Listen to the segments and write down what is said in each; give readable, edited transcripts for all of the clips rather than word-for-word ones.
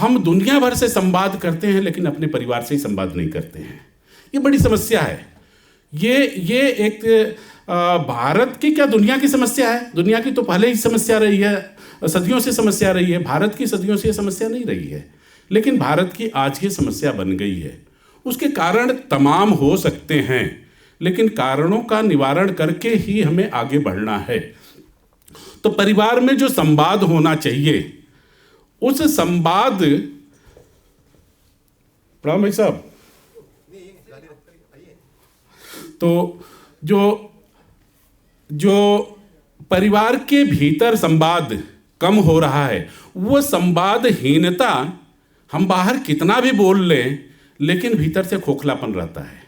हम दुनिया भर से संवाद करते हैं लेकिन अपने परिवार से ही संवाद नहीं करते हैं। ये बड़ी समस्या है। ये एक भारत की क्या दुनिया की समस्या है? दुनिया की तो पहले ही समस्या रही है, सदियों से समस्या रही है। भारत की सदियों से ये समस्या नहीं रही है, लेकिन भारत की आज ये समस्या बन गई है। उसके कारण तमाम हो सकते हैं, लेकिन कारणों का निवारण करके ही हमें आगे बढ़ना है। तो परिवार में जो संवाद होना चाहिए, उस संवाद, प्रणाम भाई साहब, तो जो परिवार के भीतर संवाद कम हो रहा है, वो संवादहीनता, हम बाहर कितना भी बोल लें लेकिन भीतर से खोखलापन रहता है।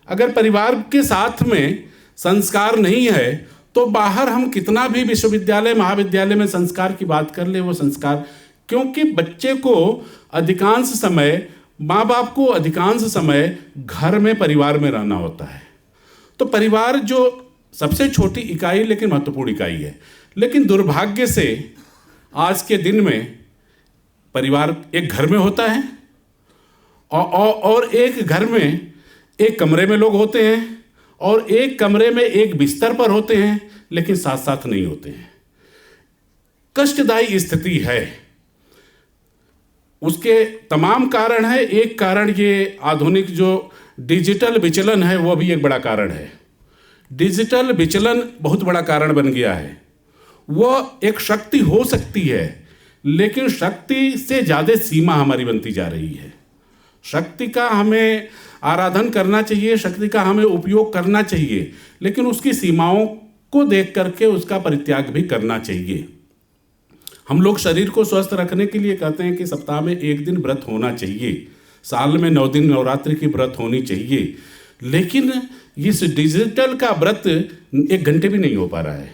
अगर परिवार के साथ में संस्कार नहीं है तो बाहर हम कितना भी विश्वविद्यालय महाविद्यालय में संस्कार की बात कर ले, वो संस्कार, क्योंकि बच्चे को अधिकांश समय, माँ बाप को अधिकांश समय घर में परिवार में रहना होता है। तो परिवार जो सबसे छोटी इकाई लेकिन महत्वपूर्ण इकाई है, लेकिन दुर्भाग्य से आज के दिन में परिवार एक घर में होता है और एक घर में एक कमरे में लोग होते हैं और एक कमरे में एक बिस्तर पर होते हैं, लेकिन साथ साथ नहीं होते हैं। कष्टदायी स्थिति है। उसके तमाम कारण है। एक कारण ये आधुनिक जो डिजिटल विचलन है, वो भी एक बड़ा कारण है। डिजिटल विचलन बहुत बड़ा कारण बन गया है। वो एक शक्ति हो सकती है, लेकिन शक्ति से ज़्यादा सीमा हमारी बनती जा रही है। शक्ति का हमें आराधन करना चाहिए, शक्ति का हमें उपयोग करना चाहिए, लेकिन उसकी सीमाओं को देख करके उसका परित्याग भी करना चाहिए। हम लोग शरीर को स्वस्थ रखने के लिए कहते हैं कि सप्ताह में 1 दिन व्रत होना चाहिए, साल में 9 दिन नवरात्रि की व्रत होनी चाहिए, लेकिन इस डिजिटल का व्रत 1 घंटे भी नहीं हो पा रहा है,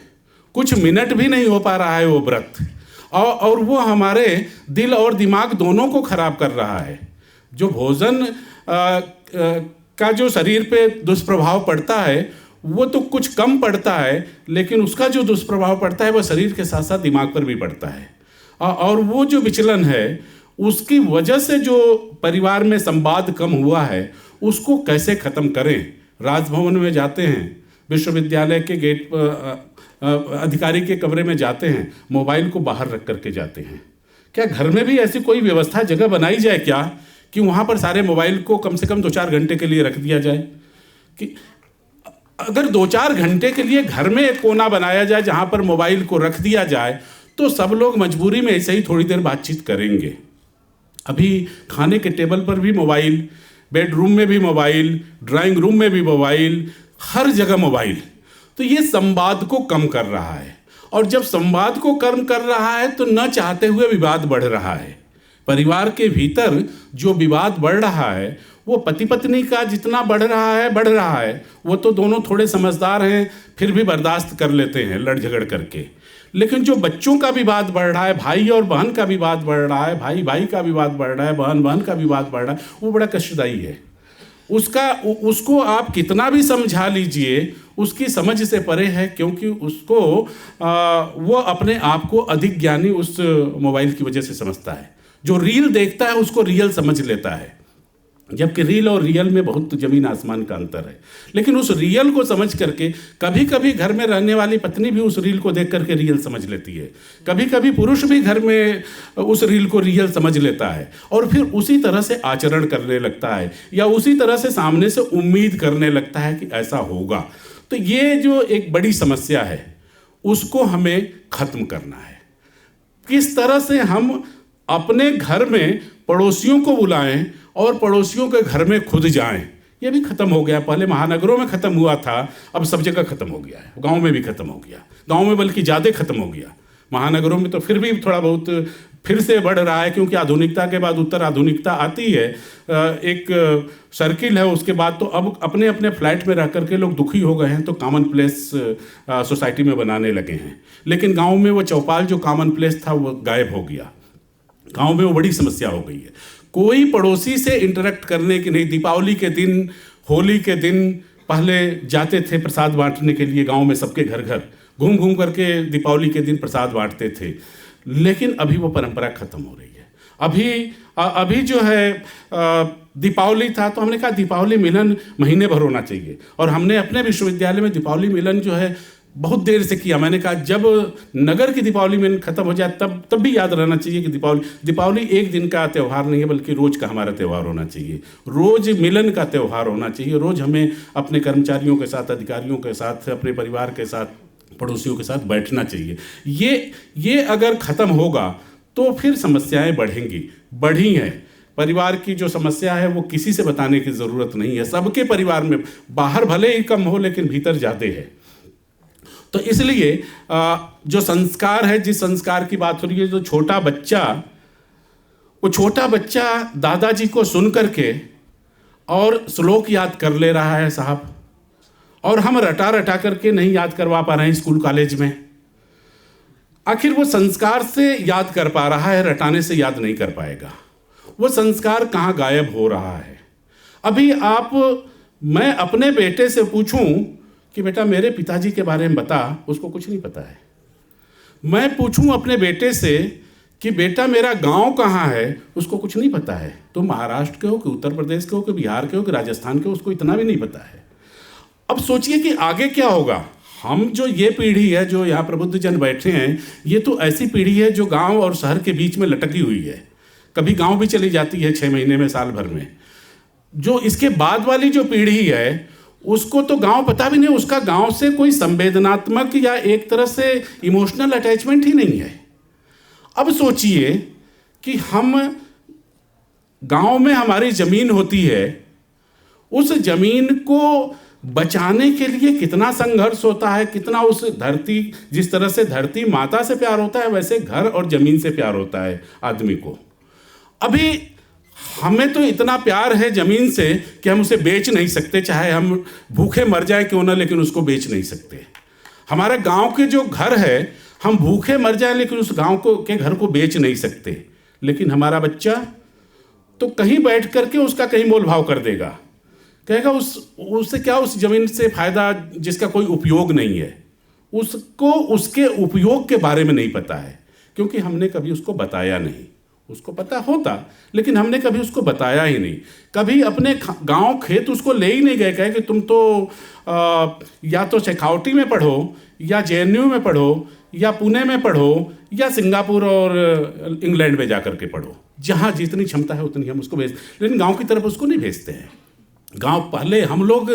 कुछ मिनट भी नहीं हो पा रहा है वो व्रत, और वो हमारे दिल और दिमाग दोनों को खराब कर रहा है। जो भोजन का जो शरीर पे दुष्प्रभाव पड़ता है वो तो कुछ कम पड़ता है, लेकिन उसका जो दुष्प्रभाव पड़ता है वो शरीर के साथ साथ दिमाग पर भी पड़ता है। और वो जो विचलन है, उसकी वजह से जो परिवार में संवाद कम हुआ है, उसको कैसे ख़त्म करें। राजभवन में जाते हैं, विश्वविद्यालय के गेट अधिकारी के कमरे में जाते हैं, मोबाइल को बाहर रख करके जाते हैं। क्या घर में भी ऐसी कोई व्यवस्था, जगह बनाई जाए क्या कि वहाँ पर सारे मोबाइल को कम से कम 2-4 घंटे के लिए रख दिया जाए? कि अगर 2-4 घंटे के लिए घर में एक कोना बनाया जाए जहाँ पर मोबाइल को रख दिया जाए, तो सब लोग मजबूरी में ऐसे ही थोड़ी देर बातचीत करेंगे। अभी खाने के टेबल पर भी मोबाइल, बेडरूम में भी मोबाइल, ड्राइंग रूम में भी मोबाइल, हर जगह मोबाइल। तो ये संवाद को कम कर रहा है, और जब संवाद को कम कर रहा है तो न चाहते हुए विवाद बढ़ रहा है। परिवार के भीतर जो विवाद बढ़ रहा है वो पति पत्नी का जितना बढ़ रहा है, वो तो दोनों थोड़े समझदार हैं, फिर भी बर्दाश्त कर लेते हैं लड़ झगड़ करके। लेकिन जो बच्चों का विवाद बढ़ रहा है, भाई और बहन का विवाद बढ़ रहा है, भाई भाई का विवाद बढ़ रहा है, बहन बहन का विवाद बढ़ रहा है, वो बड़ा कष्टदायी है। उसको आप कितना भी समझा लीजिए, उसकी समझ से परे है, क्योंकि उसको वो अपने आप को अधिक ज्ञानी उस मोबाइल की वजह से समझता है। जो रील देखता है उसको रियल समझ लेता है, जबकि रील और रियल में बहुत जमीन आसमान का अंतर है। लेकिन उस रियल को समझ करके कभी कभी घर में रहने वाली पत्नी भी उस रील को देख करके रियल समझ लेती है, कभी कभी पुरुष भी घर में उस रील को रियल समझ लेता है, और फिर उसी तरह से आचरण करने लगता है, या उसी तरह से सामने से उम्मीद करने लगता है कि ऐसा होगा। तो ये जो एक बड़ी समस्या है, उसको हमें ख़त्म करना है। किस तरह से हम अपने घर में पड़ोसियों को बुलाएं और पड़ोसियों के घर में खुद जाएं, ये भी ख़त्म हो गया। पहले महानगरों में ख़त्म हुआ था, अब सब जगह ख़त्म हो गया है। गांव में भी ख़त्म हो गया, गांव में बल्कि ज़्यादा ख़त्म हो गया। महानगरों में तो फिर भी थोड़ा बहुत फिर से बढ़ रहा है, क्योंकि आधुनिकता के बाद उत्तर आधुनिकता आती है, एक सर्किल है। उसके बाद तो अब अपने अपने फ्लैट में रह करके लोग दुखी हो गए हैं, तो कॉमन प्लेस सोसाइटी में बनाने लगे हैं। लेकिन गाँव में वो चौपाल जो कॉमन प्लेस था वो गायब हो गया। गाँव में वो बड़ी समस्या हो गई है। कोई पड़ोसी से इंटरेक्ट करने की नहीं। दीपावली के दिन, होली के दिन पहले जाते थे प्रसाद बांटने के लिए, गांव में सबके घर घर घूम घूम करके दीपावली के दिन प्रसाद बांटते थे, लेकिन अभी वो परंपरा खत्म हो रही है। अभी जो है दीपावली था, तो हमने कहा दीपावली मिलन महीने भर होना चाहिए, और हमने अपने विश्वविद्यालय में दीपावली मिलन जो है बहुत देर से किया। मैंने कहा जब नगर की दीपावली मिलन खत्म हो जाए तब भी याद रहना चाहिए कि दीपावली एक दिन का त्यौहार नहीं है, बल्कि रोज़ का हमारा त्यौहार होना चाहिए, रोज़ मिलन का त्यौहार होना चाहिए। रोज़ हमें अपने कर्मचारियों के साथ, अधिकारियों के साथ, अपने परिवार के साथ, पड़ोसियों के साथ बैठना चाहिए। ये अगर ख़त्म होगा तो फिर समस्याएं बढ़ी हैं। परिवार की जो समस्या है वो किसी से बताने की ज़रूरत नहीं है, सबके परिवार में, बाहर भले ही कम हो लेकिन भीतर ज़्यादा है। तो इसलिए जो संस्कार है, जिस संस्कार की बात हो रही है, जो छोटा बच्चा दादाजी को सुन करके और श्लोक याद कर ले रहा है साहब, और हम रटा करके नहीं याद करवा पा रहे हैं स्कूल कॉलेज में। आखिर वो संस्कार से याद कर पा रहा है, रटाने से याद नहीं कर पाएगा। वो संस्कार कहाँ गायब हो रहा है? अभी मैं अपने बेटे से पूछूं कि बेटा मेरे पिताजी के बारे में बता, उसको कुछ नहीं पता है। मैं पूछूं अपने बेटे से कि बेटा मेरा गांव कहाँ है, उसको कुछ नहीं पता है। तो महाराष्ट्र के हो कि उत्तर प्रदेश के हो कि बिहार के हो कि राजस्थान के हो, उसको इतना भी नहीं पता है। अब सोचिए कि आगे क्या होगा। हम जो ये पीढ़ी है जो यहाँ प्रबुद्ध जन बैठे हैं, ये तो ऐसी पीढ़ी है जो गांव और शहर के बीच में लटकी हुई है, कभी गांव भी चली जाती है 6 महीने में, साल भर में। जो इसके बाद वाली जो पीढ़ी है उसको तो गांव पता भी नहीं, उसका गांव से कोई संवेदनात्मक या एक तरह से इमोशनल अटैचमेंट ही नहीं है। अब सोचिए कि हम गांव में हमारी ज़मीन होती है, उस ज़मीन को बचाने के लिए कितना संघर्ष होता है, कितना उस धरती, जिस तरह से धरती माता से प्यार होता है वैसे घर और ज़मीन से प्यार होता है आदमी को। अभी हमें तो इतना प्यार है ज़मीन से कि हम उसे बेच नहीं सकते, चाहे हम भूखे मर जाए क्यों ना, लेकिन उसको बेच नहीं सकते। हमारे गांव के जो घर है, हम भूखे मर जाए लेकिन उस गांव के घर को बेच नहीं सकते। लेकिन हमारा बच्चा तो कहीं बैठ करके उसका कहीं मोल भाव कर देगा, कहेगा उससे क्या, उस ज़मीन से फ़ायदा जिसका कोई उपयोग नहीं है, उसको उसके उपयोग के बारे में नहीं पता है, क्योंकि हमने कभी उसको बताया नहीं। उसको पता होता लेकिन हमने कभी उसको बताया ही नहीं। कभी अपने गांव खेत उसको ले ही नहीं गए, कहे कि तुम तो या तो शेखावटी में पढ़ो, या JNU में पढ़ो, या पुणे में पढ़ो, या सिंगापुर और इंग्लैंड में जा कर के पढ़ो, जहाँ जितनी क्षमता है उतनी हम उसको लेकिन गांव की तरफ उसको नहीं भेजते हैं। गांव, पहले हम लोग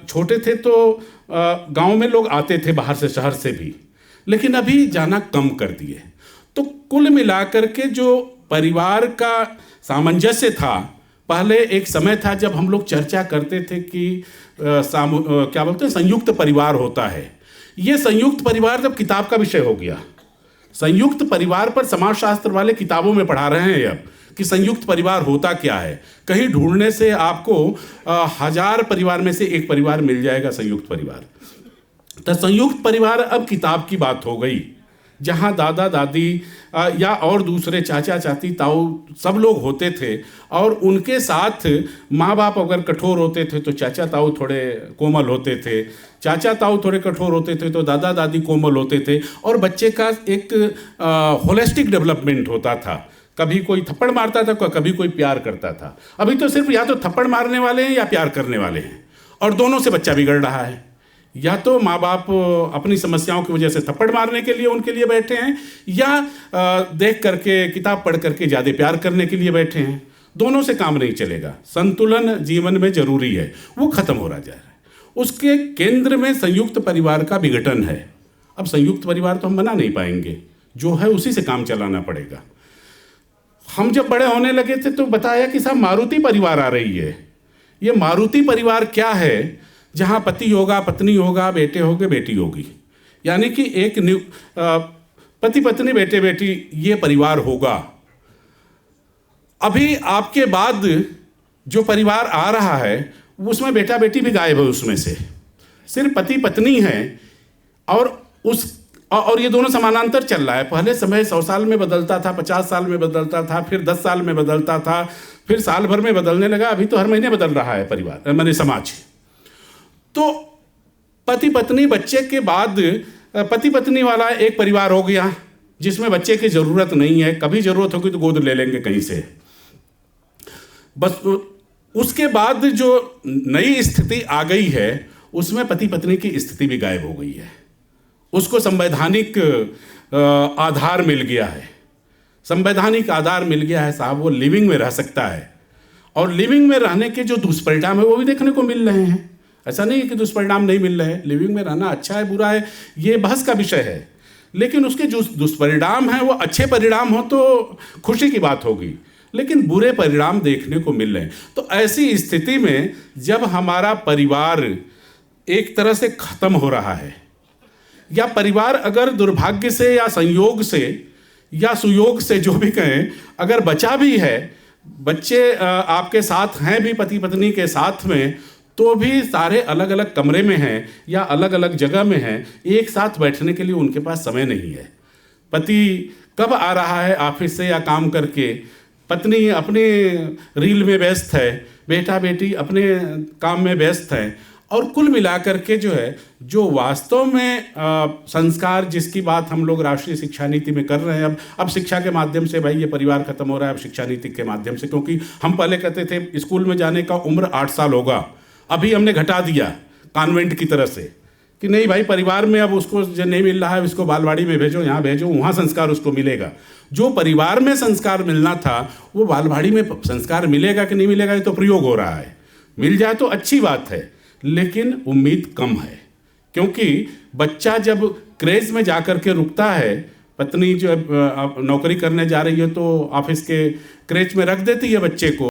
छोटे थे तो गांव में लोग आते थे बाहर से, शहर से भी, लेकिन अभी जाना कम कर दिए। तो कुल मिलाकर के जो परिवार का सामंजस्य था, पहले एक समय था जब हम लोग चर्चा करते थे कि क्या बोलते हैं, संयुक्त परिवार होता है। ये संयुक्त परिवार जब किताब का विषय हो गया, संयुक्त परिवार पर समाजशास्त्र वाले किताबों में पढ़ा रहे हैं अब कि संयुक्त परिवार होता क्या है। कहीं ढूंढने से आपको 1000 परिवार में से एक परिवार मिल जाएगा संयुक्त परिवार। तो संयुक्त परिवार अब किताब की बात हो गई, जहाँ दादा दादी या और दूसरे चाचा चाची ताऊ सब लोग होते थे, और उनके साथ माँ बाप अगर कठोर होते थे तो चाचा ताऊ थोड़े कोमल होते थे, चाचा ताऊ थोड़े कठोर होते थे तो दादा दादी कोमल होते थे, और बच्चे का एक होलिस्टिक डेवलपमेंट होता था। कभी कोई थप्पड़ मारता था, कभी कोई प्यार करता था। अभी तो सिर्फ या तो थप्पड़ मारने वाले हैं या प्यार करने वाले हैं, और दोनों से बच्चा बिगड़ रहा है। या तो माँ बाप अपनी समस्याओं की वजह से थप्पड़ मारने के लिए उनके लिए बैठे हैं, या देख करके, किताब पढ़ करके ज़्यादा प्यार करने के लिए बैठे हैं। दोनों से काम नहीं चलेगा। संतुलन जीवन में जरूरी है, वो खत्म हो रहा जा रहा है। उसके केंद्र में संयुक्त परिवार का विघटन है। अब संयुक्त परिवार तो हम बना नहीं पाएंगे, जो है उसी से काम चलाना पड़ेगा। हम जब बड़े होने लगे थे तो बताया कि साहब मारुति परिवार आ रही है। ये मारुति परिवार क्या है? जहाँ पति होगा, पत्नी होगा, बेटे होंगे, बेटी होगी, यानी कि एक पति पत्नी बेटे बेटी ये परिवार होगा। अभी आपके बाद जो परिवार आ रहा है उसमें बेटा बेटी भी गायब है, उसमें से सिर्फ पति पत्नी है, और ये दोनों समानांतर चल रहा है। पहले समय 100 साल में बदलता था, 50 साल में बदलता था, फिर 10 साल में बदलता था, फिर साल भर में बदलने लगा। अभी तो हर महीने बदल रहा है परिवार, माने समाज। तो पति पत्नी बच्चे के बाद पति पत्नी वाला एक परिवार हो गया, जिसमें बच्चे की ज़रूरत नहीं है, कभी ज़रूरत होगी तो गोद ले लेंगे कहीं से। बस उसके बाद जो नई स्थिति आ गई है उसमें पति पत्नी की स्थिति भी गायब हो गई है। उसको संवैधानिक आधार मिल गया है, संवैधानिक आधार मिल गया है साहब, वो लिविंग में रह सकता है। और लिविंग में रहने के जो दुष्परिणाम है वो भी देखने को मिल रहे हैं। ऐसा नहीं है कि दुष्परिणाम नहीं मिल रहे हैं। लिविंग में रहना अच्छा है बुरा है ये बहस का विषय है, लेकिन उसके जो दुष्परिणाम हैं वो अच्छे परिणाम हो तो खुशी की बात होगी, लेकिन बुरे परिणाम देखने को मिल रहे हैं। तो ऐसी स्थिति में जब हमारा परिवार एक तरह से ख़त्म हो रहा है, या परिवार अगर दुर्भाग्य से या संयोग से या सुयोग से जो भी कहें अगर बचा भी है, बच्चे आपके साथ हैं भी पति पत्नी के साथ में, तो भी सारे अलग अलग कमरे में हैं या अलग अलग जगह में हैं, एक साथ बैठने के लिए उनके पास समय नहीं है। पति कब आ रहा है ऑफिस से या काम करके, पत्नी अपने रील में व्यस्त है, बेटा बेटी अपने काम में व्यस्त हैं, और कुल मिलाकर के जो है जो वास्तव में संस्कार जिसकी बात हम लोग राष्ट्रीय शिक्षा नीति में कर रहे हैं, अब शिक्षा के माध्यम से भाई ये परिवार खत्म हो रहा है, अब शिक्षा नीति के माध्यम से, क्योंकि हम पहले कहते थे स्कूल में जाने का उम्र 8 साल होगा, अभी हमने घटा दिया कॉन्वेंट की तरह से कि नहीं भाई परिवार में अब उसको जो नहीं मिल रहा है उसको बालवाड़ी में भेजो, यहाँ भेजो, वहाँ संस्कार उसको मिलेगा। जो परिवार में संस्कार मिलना था वो बालवाड़ी में संस्कार मिलेगा कि नहीं मिलेगा ये तो प्रयोग हो रहा है। मिल जाए तो अच्छी बात है, लेकिन उम्मीद कम है, क्योंकि बच्चा जब क्रेज में जा कर के रुकता है, पत्नी जो नौकरी करने जा रही है तो ऑफिस के क्रेज में रख देती है बच्चे को।